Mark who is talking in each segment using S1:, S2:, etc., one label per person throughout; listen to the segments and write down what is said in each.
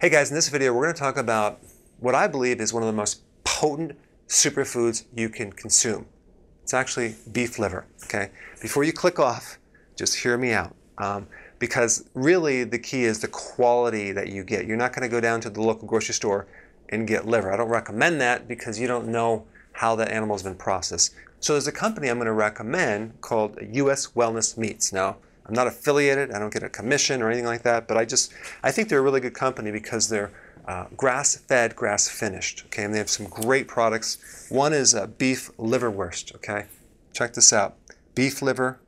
S1: Hey guys, in this video we're going to talk about what I believe is one of the most potent superfoods you can consume. It's actually beef liver, okay? Before you click off, just hear me out. Because really the key is the quality that you get. You're not going to go down to the local grocery store and get liver. I don't recommend that because you don't know how that animal has been processed. So there's a company I'm going to recommend called US Wellness Meats. Now, I'm not affiliated, I don't get a commission or anything like that, but I think they're a really good company because they're grass-fed, grass-finished, okay? And they have some great products. One is beef liverwurst, okay? Check this out. Beef liver,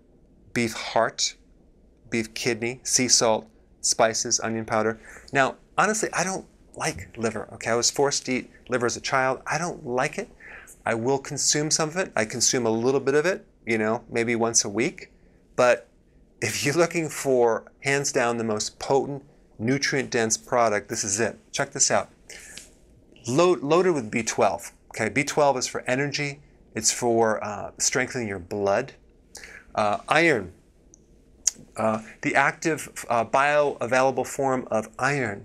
S1: beef heart, beef kidney, sea salt, spices, onion powder. Now, honestly, I don't like liver, okay? I was forced to eat liver as a child. I don't like it. I will consume some of it. I consume a little bit of it, you know, maybe once a week. But if you're looking for, hands down, the most potent, nutrient-dense product, this is it. Check this out. Loaded with B12. Okay, B12 is for energy. It's for strengthening your blood. Iron. The active bioavailable form of iron.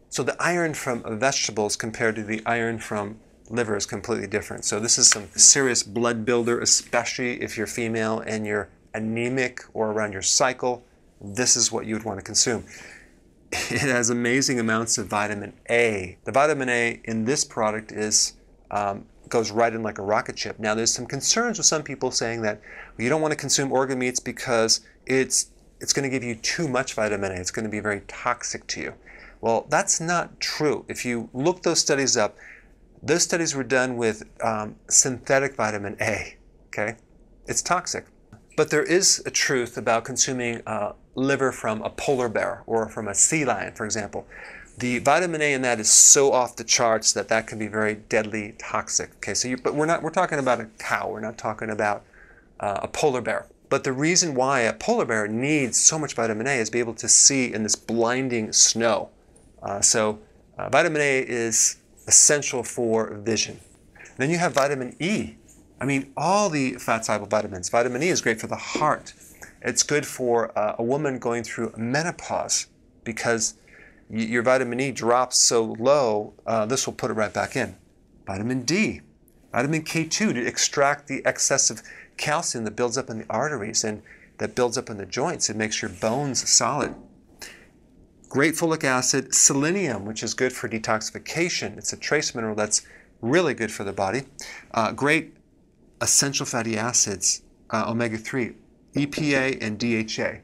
S1: So the iron from vegetables compared to the iron from liver is completely different. So this is some serious blood builder, especially if you're female and you're anemic or around your cycle. This is what you would want to consume. It has amazing amounts of vitamin A. The vitamin A in this product is goes right in like a rocket ship. Now there's some concerns with some people saying that you don't want to consume organ meats because it's going to give you too much vitamin A. It's going to be very toxic to you. Well, that's not true. If you look those studies up, those studies were done with synthetic vitamin A. Okay, it's toxic. But there is a truth about consuming liver from a polar bear or from a sea lion, for example. The vitamin A in that is so off the charts that that can be very deadly toxic. Okay, so but we're talking about a cow. We're not talking about a polar bear. But the reason why a polar bear needs so much vitamin A is to be able to see in this blinding snow. Vitamin A is essential for vision. Then you have vitamin E. I mean, all the fat-soluble vitamins. Vitamin E is great for the heart. It's good for a woman going through menopause because your vitamin E drops so low, this will put it right back in. Vitamin D, vitamin K2 to extract the excessive calcium that builds up in the arteries and that builds up in the joints. It makes your bones solid. Great folic acid, selenium, which is good for detoxification. It's a trace mineral that's really good for the body. Great essential fatty acids, omega-3, EPA and DHA,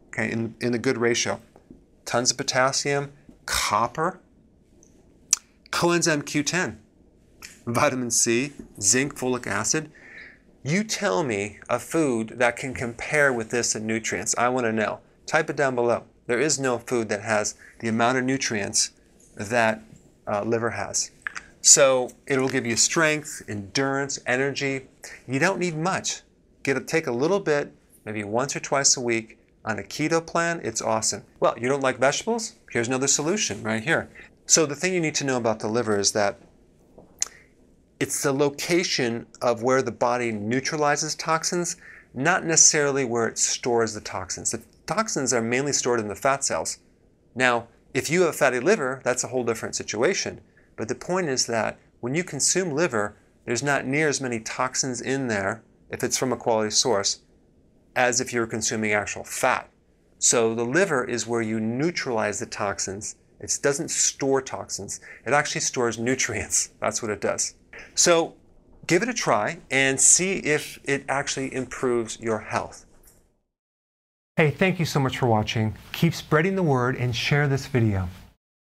S1: okay, in a good ratio. Tons of potassium, copper, coenzyme Q10, vitamin C, zinc, folic acid. You tell me a food that can compare with this in nutrients. I want to know. Type it down below. There is no food that has the amount of nutrients that liver has. So it will give you strength, endurance, energy. You don't need much. Take a little bit, maybe once or twice a week on a keto plan. It's awesome. Well, you don't like vegetables? Here's another solution right here. So the thing you need to know about the liver is that it's the location of where the body neutralizes toxins, not necessarily where it stores the toxins. The toxins are mainly stored in the fat cells. Now, if you have fatty liver, that's a whole different situation. But the point is that when you consume liver, there's not near as many toxins in there, if it's from a quality source, as if you're consuming actual fat. So the liver is where you neutralize the toxins. It doesn't store toxins. It actually stores nutrients. That's what it does. So give it a try and see if it actually improves your health. Hey, thank you so much for watching. Keep spreading the word and share this video.